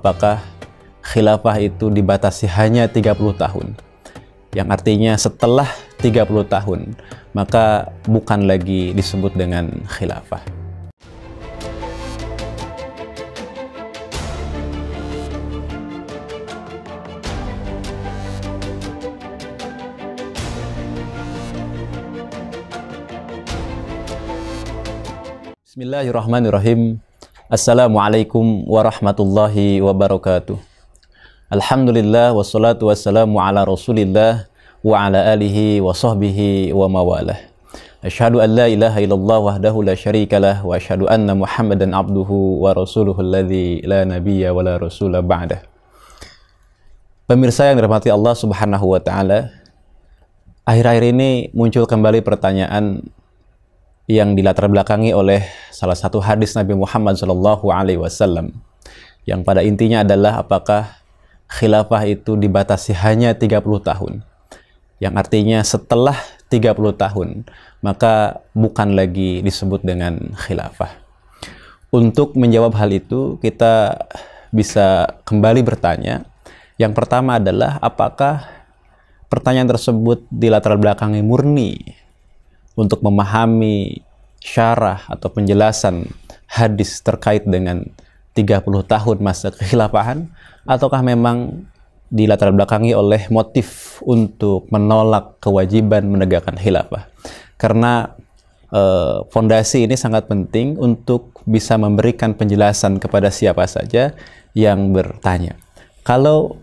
apakah khilafah itu dibatasi hanya 30 tahun? Yang artinya setelah 30 tahun, maka bukan lagi disebut dengan khilafah. Bismillahirrahmanirrahim. Assalamualaikum warahmatullahi wabarakatuh. Alhamdulillah wassalatu wassalamu ala rasulillah wa ala alihi wa sahbihi wa mawalah. Asyhadu an la ilaha illallah wahdahu la syarikalah wa asyhadu anna Muhammadan abduhu wa rasuluhu alladzi la nabiyya wa la rasula ba'dah. Pemirsa yang dirahmati Allah Subhanahu wa taala, akhir-akhir ini muncul kembali pertanyaan yang dilatar belakangi oleh salah satu hadis Nabi Muhammad SAW, yang pada intinya adalah apakah khilafah itu dibatasi hanya 30 tahun, yang artinya setelah 30 tahun maka bukan lagi disebut dengan khilafah. Untuk menjawab hal itu kita bisa kembali bertanya. Yang pertama adalah apakah pertanyaan tersebut dilatar belakangi murni untuk memahami syarah atau penjelasan hadis terkait dengan 30 tahun masa kekhilafahan, ataukah memang dilatar belakangi oleh motif untuk menolak kewajiban menegakkan khilafah? Karena fondasi ini sangat penting untuk bisa memberikan penjelasan kepada siapa saja yang bertanya. Kalau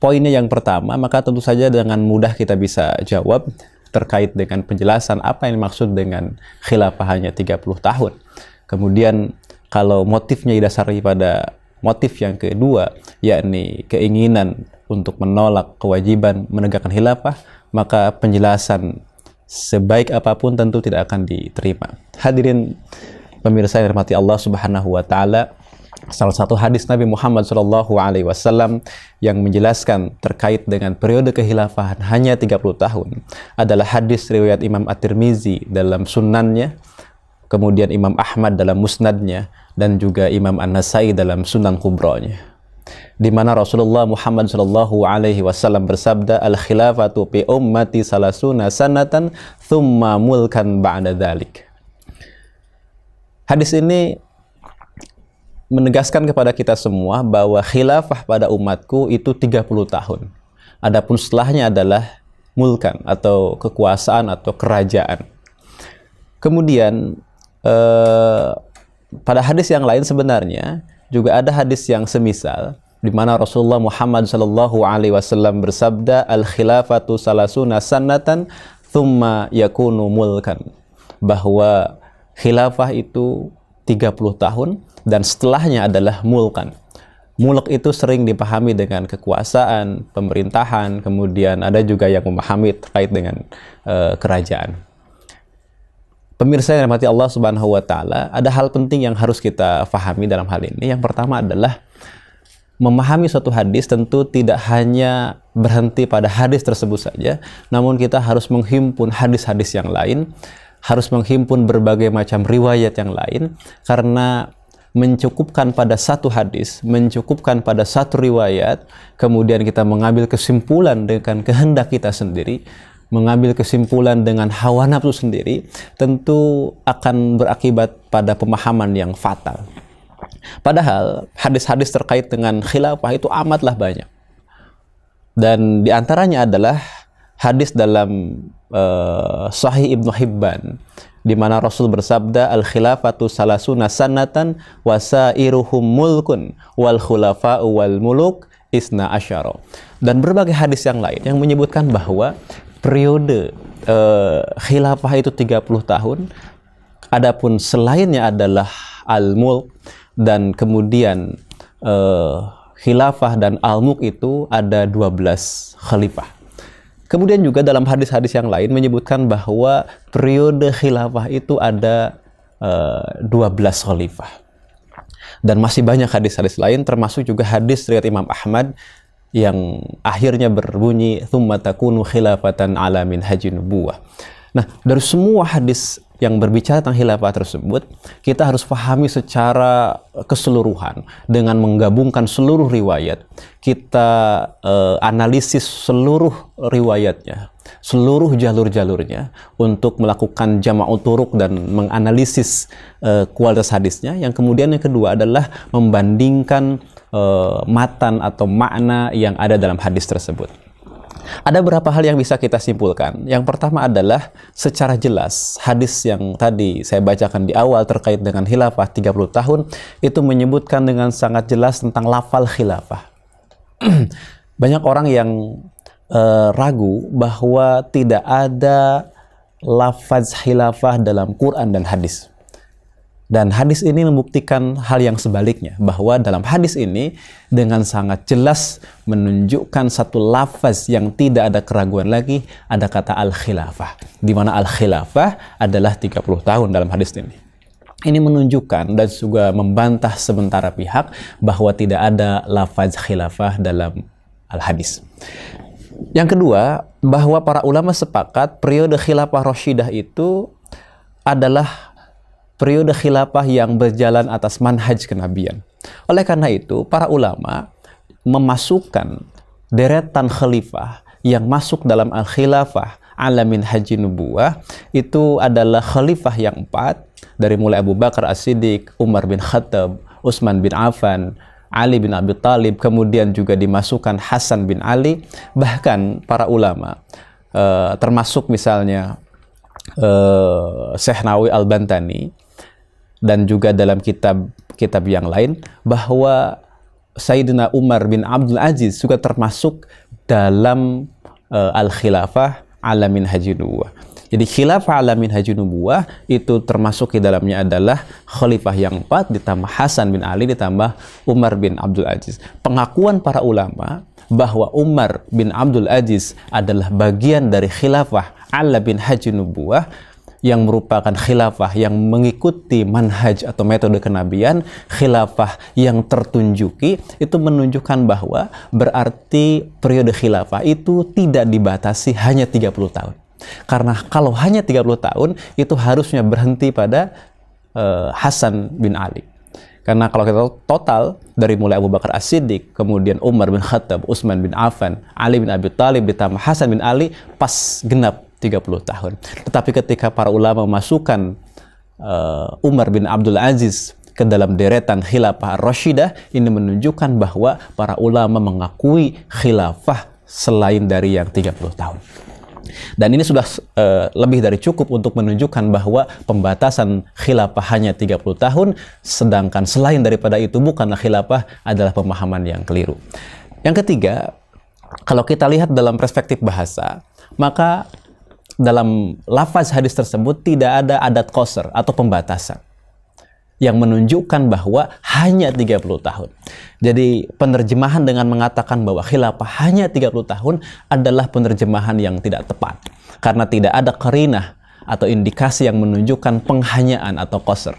poinnya yang pertama, maka tentu saja dengan mudah kita bisa jawab terkait dengan penjelasan apa yang dimaksud dengan khilafah hanya 30 tahun. Kemudian kalau motifnya didasari pada motif yang kedua, yakni keinginan untuk menolak kewajiban menegakkan khilafah, maka penjelasan sebaik apapun tentu tidak akan diterima. Hadirin pemirsa yang dirahmati Allah Subhanahu wa taala, salah satu hadis Nabi Muhammad SAW yang menjelaskan terkait dengan periode kekhilafahan hanya 30 tahun adalah hadis riwayat Imam At-Tirmizi dalam sunannya, kemudian Imam Ahmad dalam musnadnya, dan juga Imam An-Nasai dalam sunan kubronya, di mana Rasulullah Muhammad SAW bersabda, al-khilafatu fi ummati salasuna sanatan thumma mulkan ba'da dhalik. Hadis ini menegaskan kepada kita semua bahwa khilafah pada umatku itu 30 tahun. Adapun setelahnya adalah mulkan atau kekuasaan atau kerajaan. Kemudian pada hadis yang lain sebenarnya juga ada hadis yang semisal, di mana Rasulullah Muhammad SAW bersabda, al-khilafatu salasuna sanatan thumma yakunu mulkan, bahwa khilafah itu 30 tahun dan setelahnya adalah mulkan. Mulk itu sering dipahami dengan kekuasaan, pemerintahan, kemudian ada juga yang memahami terkait dengan kerajaan. Pemirsa yang dirahmati Allah Subhanahu wa taala, ada hal penting yang harus kita fahami dalam hal ini. Yang pertama adalah memahami suatu hadis tentu tidak hanya berhenti pada hadis tersebut saja, namun kita harus menghimpun hadis-hadis yang lain, harus menghimpun berbagai macam riwayat yang lain, karena mencukupkan pada satu hadis, mencukupkan pada satu riwayat, kemudian kita mengambil kesimpulan dengan kehendak kita sendiri, mengambil kesimpulan dengan hawa nafsu sendiri, tentu akan berakibat pada pemahaman yang fatal. Padahal hadis-hadis terkait dengan khilafah itu amatlah banyak. Dan diantaranya adalah hadis dalam Sahih Ibnu Hibban, di mana Rasul bersabda, al-khilafatu salasuna sanatan wasairuhum mulkun wal khulafa'u wal muluk isna asyara. Dan berbagai hadis yang lain yang menyebutkan bahwa periode khilafah itu 30 tahun, adapun selainnya adalah al-mulk, dan kemudian khilafah dan al-mulk itu ada 12 khalifah. Kemudian juga dalam hadis-hadis yang lain menyebutkan bahwa periode khilafah itu ada 12 khalifah. Dan masih banyak hadis-hadis lain, termasuk juga hadis riwayat Imam Ahmad yang akhirnya berbunyi, "Tsumma takunu khilafatan ala minhajin nubuwah." Nah, dari semua hadis yang berbicara tentang khilafah tersebut, kita harus pahami secara keseluruhan dengan menggabungkan seluruh riwayat. Kita analisis seluruh riwayatnya, seluruh jalur-jalurnya untuk melakukan jama'ut turuq dan menganalisis kualitas hadisnya. Yang kemudian yang kedua adalah membandingkan matan atau makna yang ada dalam hadis tersebut. Ada beberapa hal yang bisa kita simpulkan. Yang pertama adalah secara jelas hadis yang tadi saya bacakan di awal terkait dengan khilafah 30 tahun itu menyebutkan dengan sangat jelas tentang lafal khilafah. Banyak orang yang ragu bahwa tidak ada lafaz khilafah dalam Quran dan hadis. Dan hadis ini membuktikan hal yang sebaliknya, bahwa dalam hadis ini dengan sangat jelas menunjukkan satu lafaz yang tidak ada keraguan lagi, ada kata al-khilafah, di mana al-khilafah adalah 30 tahun dalam hadis ini. Ini menunjukkan dan juga membantah sementara pihak bahwa tidak ada lafaz khilafah dalam al-hadis. Yang kedua, bahwa para ulama sepakat periode khilafah Rasyidah itu adalah periode khilafah yang berjalan atas manhaj kenabian. Oleh karena itu, para ulama memasukkan deretan khalifah yang masuk dalam al-khilafah ala minhaji nubuwah itu adalah khalifah yang 4 dari mulai Abu Bakar As-Siddiq, Umar bin Khattab, Utsman bin Affan, Ali bin Abi Thalib, kemudian juga dimasukkan Hasan bin Ali. Bahkan para ulama termasuk misalnya Syekh Nawawi Al-Bantani dan juga dalam kitab yang lain, bahwa Sayyidina Umar bin Abdul Aziz juga termasuk dalam al-khilafah ala minhaji nubuwah. Jadi khilafah ala minhaji nubuwah itu termasuk di dalamnya adalah khalifah yang 4 ditambah Hasan bin Ali ditambah Umar bin Abdul Aziz. Pengakuan para ulama bahwa Umar bin Abdul Aziz adalah bagian dari khilafah ala minhaji nubuwah yang merupakan khilafah yang mengikuti manhaj atau metode kenabian, khilafah yang tertunjuki, itu menunjukkan bahwa berarti periode khilafah itu tidak dibatasi hanya 30 tahun. Karena kalau hanya 30 tahun, itu harusnya berhenti pada Hasan bin Ali. Karena kalau kita total dari mulai Abu Bakar As-Siddiq, kemudian Umar bin Khattab, Utsman bin Affan, Ali bin Abi Thalib ditambah Hasan bin Ali, pas genap 30 tahun. Tetapi ketika para ulama memasukkan Umar bin Abdul Aziz ke dalam deretan khilafah Rasyidah, ini menunjukkan bahwa para ulama mengakui khilafah selain dari yang 30 tahun. Dan ini sudah lebih dari cukup untuk menunjukkan bahwa pembatasan khilafah hanya 30 tahun, sedangkan selain daripada itu bukanlah khilafah, adalah pemahaman yang keliru. Yang ketiga, kalau kita lihat dalam perspektif bahasa, maka dalam lafaz hadis tersebut tidak ada adat qasr atau pembatasan yang menunjukkan bahwa hanya 30 tahun. Jadi penerjemahan dengan mengatakan bahwa khilafah hanya 30 tahun adalah penerjemahan yang tidak tepat, karena tidak ada qarinah atau indikasi yang menunjukkan penghanyaan atau qasr.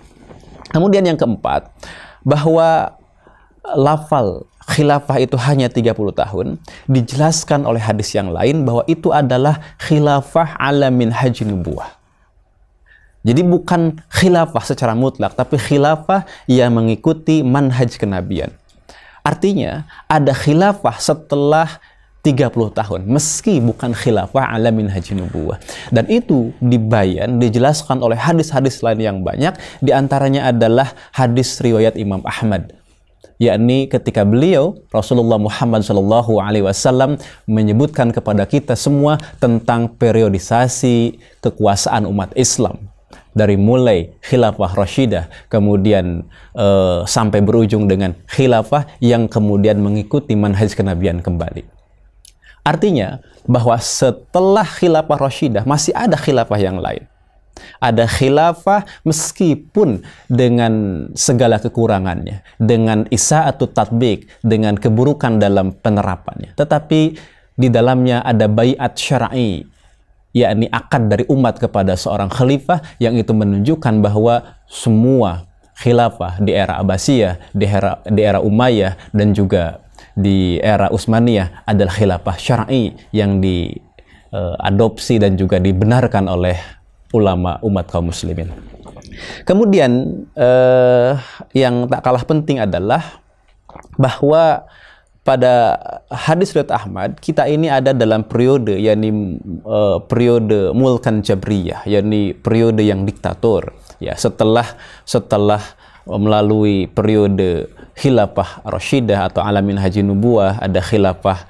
Kemudian yang keempat, bahwa lafal khilafah itu hanya 30 tahun dijelaskan oleh hadis yang lain bahwa itu adalah khilafah ala minhaji nubuwah. Jadi bukan khilafah secara mutlak, tapi khilafah yang mengikuti manhaj kenabian. Artinya ada khilafah setelah 30 tahun meski bukan khilafah ala minhaji nubuwah. Dan itu dijelaskan oleh hadis-hadis lain yang banyak, diantaranya adalah hadis riwayat Imam Ahmad, yakni ketika beliau Rasulullah Muhammad SAW menyebutkan kepada kita semua tentang periodisasi kekuasaan umat Islam dari mulai khilafah Rasyidah kemudian sampai berujung dengan khilafah yang kemudian mengikuti manhaj kenabian kembali. Artinya bahwa setelah khilafah Rasyidah masih ada khilafah yang lain. Ada khilafah meskipun dengan segala kekurangannya, dengan isa'atut tatbik, dengan keburukan dalam penerapannya. Tetapi di dalamnya ada bai'at syar'i, yakni akad dari umat kepada seorang khalifah, yang itu menunjukkan bahwa semua khilafah di era Abbasiyah, di era Umayyah, dan juga di era Utsmaniyah adalah khilafah syar'i yang diadopsi dan juga dibenarkan oleh ulama umat kaum muslimin. Kemudian yang tak kalah penting adalah bahwa pada hadis riwayat Ahmad, kita ini ada dalam periode, yakni periode mulkan jabriyah, yakni periode yang diktator. Ya, setelah melalui periode khilafah rasyidah atau alamin haji nubuwah, ada khilafah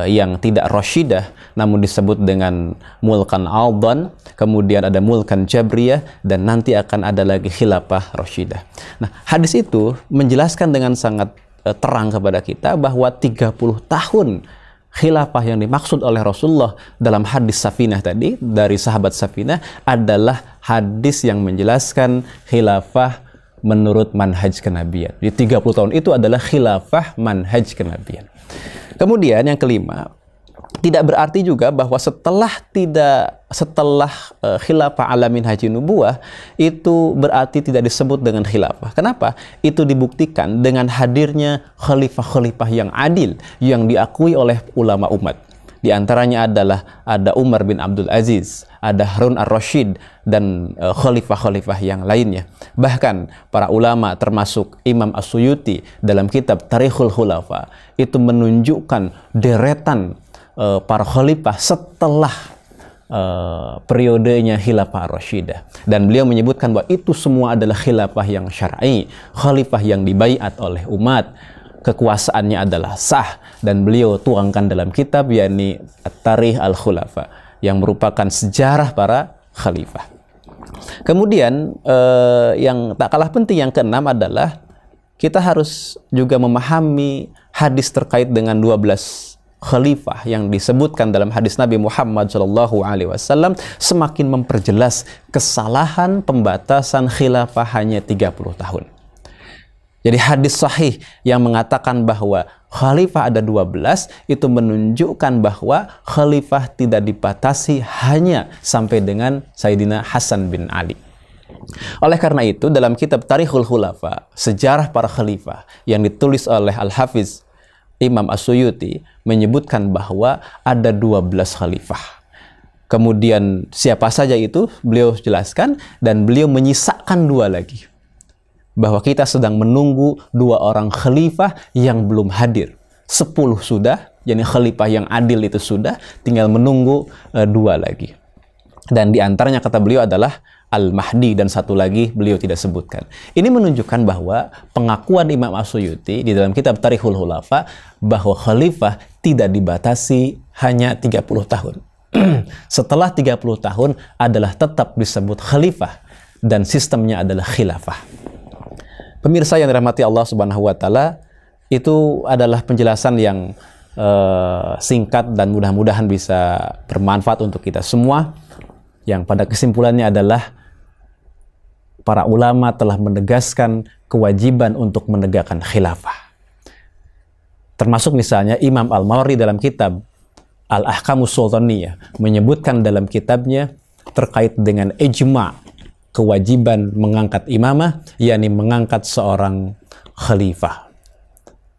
yang tidak rasyidah namun disebut dengan mulkan aldan, kemudian ada mulkan jabriyah, dan nanti akan ada lagi khilafah rasyidah. Nah, hadis itu menjelaskan dengan sangat terang kepada kita bahwa 30 tahun khilafah yang dimaksud oleh Rasulullah dalam hadis Safinah tadi, dari sahabat Safinah, adalah hadis yang menjelaskan khilafah menurut manhaj kenabian. Jadi 30 tahun itu adalah khilafah manhaj kenabian. Kemudian yang kelima, tidak berarti juga bahwa setelah khilafah alamin haji nubuwah itu berarti tidak disebut dengan khilafah. Kenapa? Itu dibuktikan dengan hadirnya khalifah-khalifah yang adil yang diakui oleh ulama umat. Di antaranya adalah ada Umar bin Abdul Aziz, ada Harun ar-Rasyid, dan khalifah-khalifah yang lainnya. Bahkan para ulama termasuk Imam As-Suyuti dalam kitab Tarikhul Khulafa itu menunjukkan deretan para khalifah setelah periodenya khilafah ar-Rasyidah, dan beliau menyebutkan bahwa itu semua adalah khilafah yang syar'i, khalifah yang dibaiat oleh umat, kekuasaannya adalah sah, dan beliau tuangkan dalam kitab yakni At-Tarikh Al-Khulafa yang merupakan sejarah para khalifah. Kemudian yang tak kalah penting yang keenam adalah kita harus juga memahami hadis terkait dengan 12 khalifah yang disebutkan dalam hadis Nabi Muhammad SAW semakin memperjelas kesalahan pembatasan khilafah hanya 30 tahun. Jadi hadis sahih yang mengatakan bahwa khalifah ada 12 itu menunjukkan bahwa khalifah tidak dibatasi hanya sampai dengan Sayyidina Hasan bin Ali. Oleh karena itu dalam kitab Tarikhul Khulafa, sejarah para khalifah yang ditulis oleh Al-Hafiz Imam As-Suyuti menyebutkan bahwa ada 12 khalifah. Kemudian siapa saja itu beliau jelaskan, dan beliau menyisakan 2 lagi. Bahwa kita sedang menunggu 2 orang khalifah yang belum hadir. 10 sudah, yakni khalifah yang adil itu sudah, tinggal menunggu 2 lagi. Dan di antaranya kata beliau adalah Al-Mahdi, dan 1 lagi beliau tidak sebutkan. Ini menunjukkan bahwa pengakuan Imam As-Suyuti di dalam kitab Tarikhul Khulafa bahwa khalifah tidak dibatasi hanya 30 tahun. Setelah 30 tahun adalah tetap disebut khalifah dan sistemnya adalah khilafah. Pemirsa yang dirahmati Allah Subhanahu wa taala, itu adalah penjelasan yang singkat dan mudah-mudahan bisa bermanfaat untuk kita semua. Yang pada kesimpulannya adalah para ulama telah menegaskan kewajiban untuk menegakkan khilafah. Termasuk misalnya Imam Al-Mawardi dalam kitab Al-Ahkamus Sultaniyah menyebutkan dalam kitabnya terkait dengan ijma' kewajiban mengangkat imamah, yakni mengangkat seorang khalifah.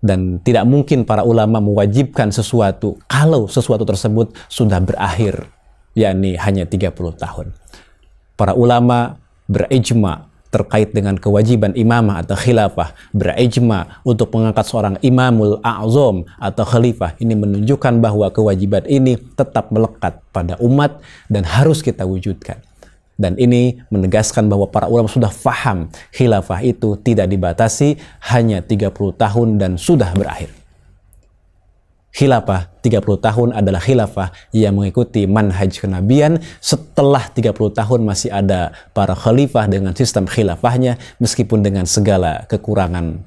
Dan tidak mungkin para ulama mewajibkan sesuatu kalau sesuatu tersebut sudah berakhir, yakni hanya 30 tahun. Para ulama berijma terkait dengan kewajiban imamah atau khilafah, berijma untuk mengangkat seorang imamul a'zam atau khalifah. Ini menunjukkan bahwa kewajiban ini tetap melekat pada umat dan harus kita wujudkan. Dan ini menegaskan bahwa para ulama sudah faham khilafah itu tidak dibatasi hanya 30 tahun dan sudah berakhir. Khilafah 30 tahun adalah khilafah yang mengikuti manhaj kenabian. Setelah 30 tahun masih ada para khalifah dengan sistem khilafahnya meskipun dengan segala kekurangan.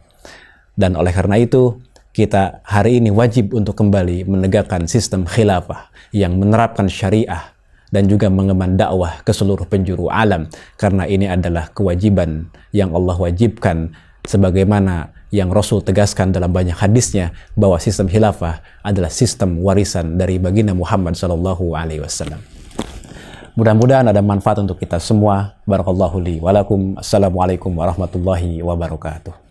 Dan oleh karena itu kita hari ini wajib untuk kembali menegakkan sistem khilafah yang menerapkan syariah dan juga mengemban dakwah ke seluruh penjuru alam, karena ini adalah kewajiban yang Allah wajibkan sebagaimana yang Rasul tegaskan dalam banyak hadisnya bahwa sistem khilafah adalah sistem warisan dari baginda Muhammad SAW. Mudah-mudahan ada manfaat untuk kita semua. Barakallahu li walakum. Assalamualaikum warahmatullahi wabarakatuh.